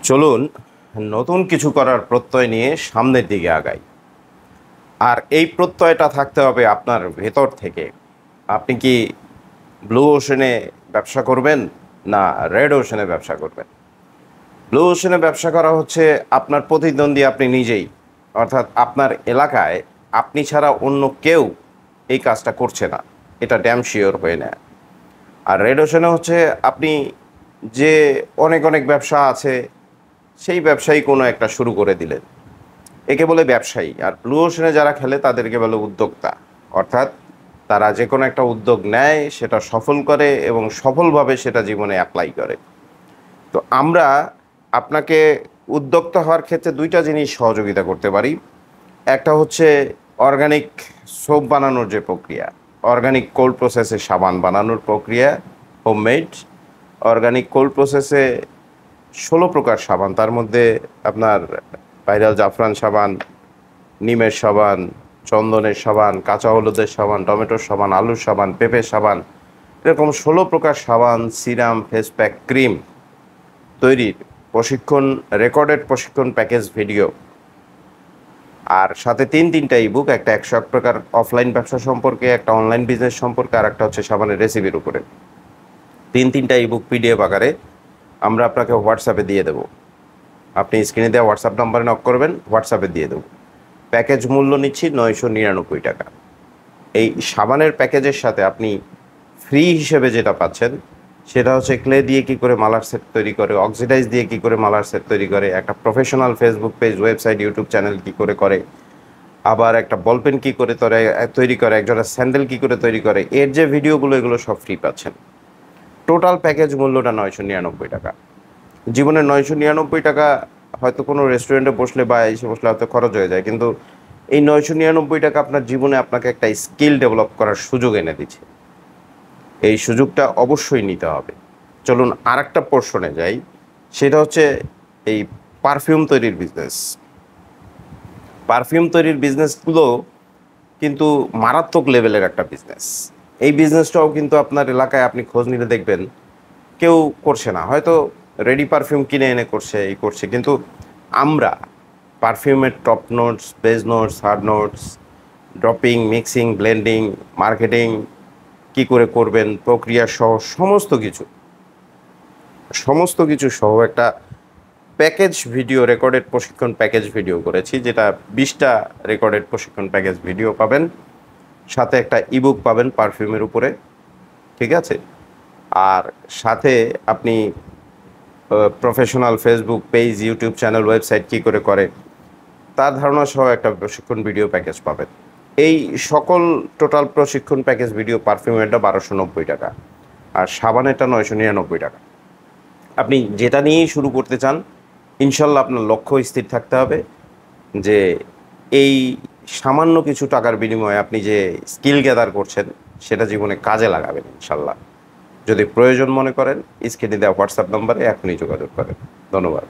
চলুন নতুন কিছু করার প্রত্যয় নিয়ে সামনের দিকে আগাই। আর এই প্রত্যয়টা থাকতে হবে আপনার ভেতর থেকে। আপনি কি ব্লু ওশনে ব্যবসা করবেন না রেড ওশনে ব্যবসা করবেন? ব্লু ওশনে ব্যবসা করা হচ্ছে আপনার প্রতিদ্বন্দ্বী আপনি নিজেই, অর্থাৎ আপনার এলাকায় আপনি ছাড়া অন্য কেউ এই কাজটা করছে না, এটা ড্যাম শিওর হয়ে নেয়। আর রেড ওশনে হচ্ছে আপনি যে অনেক অনেক ব্যবসা আছে সেই ব্যবসায়ী কোনো একটা শুরু করে দিলেন, একে বলে ব্যবসায়ী। আর ব্লু ওশনে যারা খেলে তাদেরকে বলে উদ্যোক্তা, অর্থাৎ তারা যে কোনো একটা উদ্যোগ নেয়, সেটা সফল করে এবং সফলভাবে সেটা জীবনে অ্যাপ্লাই করে। তো আমরা আপনাকে উদ্যোক্তা হওয়ার ক্ষেত্রে দুইটা জিনিস সহযোগিতা করতে পারি। একটা হচ্ছে অর্গানিক সোপ বানানোর যে প্রক্রিয়া, অর্গানিক কোল্ড প্রসেসে সাবান বানানোর প্রক্রিয়া, হোমমেড অর্গানিক কোল্ড প্রসেসে 16 প্রকার সাবান, তার মধ্যে আপনার ভাইরাল জাফরান সাবান, নিমের সাবান, চন্দনের সাবান, কাঁচা হলুদের সাবান, টমেটোর সাবান, আলুর সাবান, পেঁপের সাবান, এরকম 16 প্রকার সাবান, সিরাম, ফেস প্যাক, ক্রিম তৈরির প্রশিক্ষণ, রেকর্ডেড প্রশিক্ষণ প্যাকেজ ভিডিও, আর সাথে তিনটা ইবুক, একটা 101 প্রকার অফলাইন ব্যবসা সম্পর্কে, একটা অনলাইন বিজনেস সম্পর্কে, আর একটা হচ্ছে সাবানের রেসিপির উপরে। তিনটা ইবুক পিডিএফ আকারে আমরা আপনাকে হোয়াটসঅ্যাপে দিয়ে দেবো। আপনি স্ক্রিনে দেওয়া হোয়াটসঅ্যাপ নাম্বারে নক করবেন, হোয়াটসঅ্যাপে দিয়ে দেবো। প্যাকেজ মূল্য নিচ্ছি 999 টাকা। এই সাবানের প্যাকেজের সাথে আপনি ফ্রি হিসেবে যেটা পাচ্ছেন সেটা হচ্ছে ক্লে দিয়ে কী করে মালার সেট তৈরি করে, অক্সিডাইজ দিয়ে কী করে মালার সেট তৈরি করে, একটা professional Facebook page, website, YouTube channel কী করে, আবার একটা বলপেন কী করে তৈরি করে, একজোড়া স্যান্ডেল কী করে তৈরি করে, এর যে ভিডিওগুলো, এগুলো সব ফ্রি পাচ্ছেন। টোটাল প্যাকেজ মূল্যটা 999 টাকা। জীবনে 999 টাকা হয়তো কোনো রেস্টুরেন্টে বসলে বা এসে বসলে হয়তো খরচ হয়ে যায়, কিন্তু এই 999 টাকা আপনার জীবনে আপনাকে একটা স্কিল ডেভেলপ করার সুযোগ এনে দিচ্ছে। এই সুযোগটা অবশ্যই নিতে হবে। চলুন আর একটা পোর্শনে যাই, সেটা হচ্ছে এই পারফিউম তৈরির বিজনেস। পারফিউম তৈরির বিজনেসগুলো কিন্তু মারাত্মক লেভেলের একটা বিজনেস। এই বিজনেসটাও কিন্তু আপনার এলাকায় আপনি খোঁজ নিলে দেখবেন কেউ করছে না, হয়তো রেডি পারফিউম কিনে এনে করছে, এই করছে, কিন্তু আমরা পারফিউমের top notes, base notes, heart notes, dropping, mixing, blending, marketing কী করে করবেন, প্রক্রিয়া সহ সমস্ত কিছু সহ একটা প্যাকেজ ভিডিও, রেকর্ডেড প্রশিক্ষণ প্যাকেজ ভিডিও করেছি, যেটা 20টা রেকর্ডেড প্রশিক্ষণ প্যাকেজ ভিডিও পাবেন, সাথে একটা ইবুক পাবেন পারফিউমের উপরে, ঠিক আছে? আর সাথে আপনি professional Facebook page, YouTube channel, website কী করে তার ধারণা সহ একটা প্রশিক্ষণ ভিডিও প্যাকেজ পাবেন। এই সকল টোটাল প্রশিক্ষণ প্যাকেজ ভিডিও, পারফিউমেরটা 1290 টাকা আর সাবানেরটা 999 টাকা। আপনি যেটা নিয়েই শুরু করতে চান, ইনশাল্লাহ আপনার লক্ষ্য স্থির থাকতে হবে যে এই সামান্য কিছু টাকার বিনিময়ে আপনি যে স্কিল গ্যাদার করছেন সেটা জীবনে কাজে লাগাবেন ইনশাল্লাহ। যদি প্রয়োজন মনে করেন, স্ক্রিনে দেওয়া হোয়াটসঅ্যাপ নম্বরে এখনই যোগাযোগ করেন। ধন্যবাদ।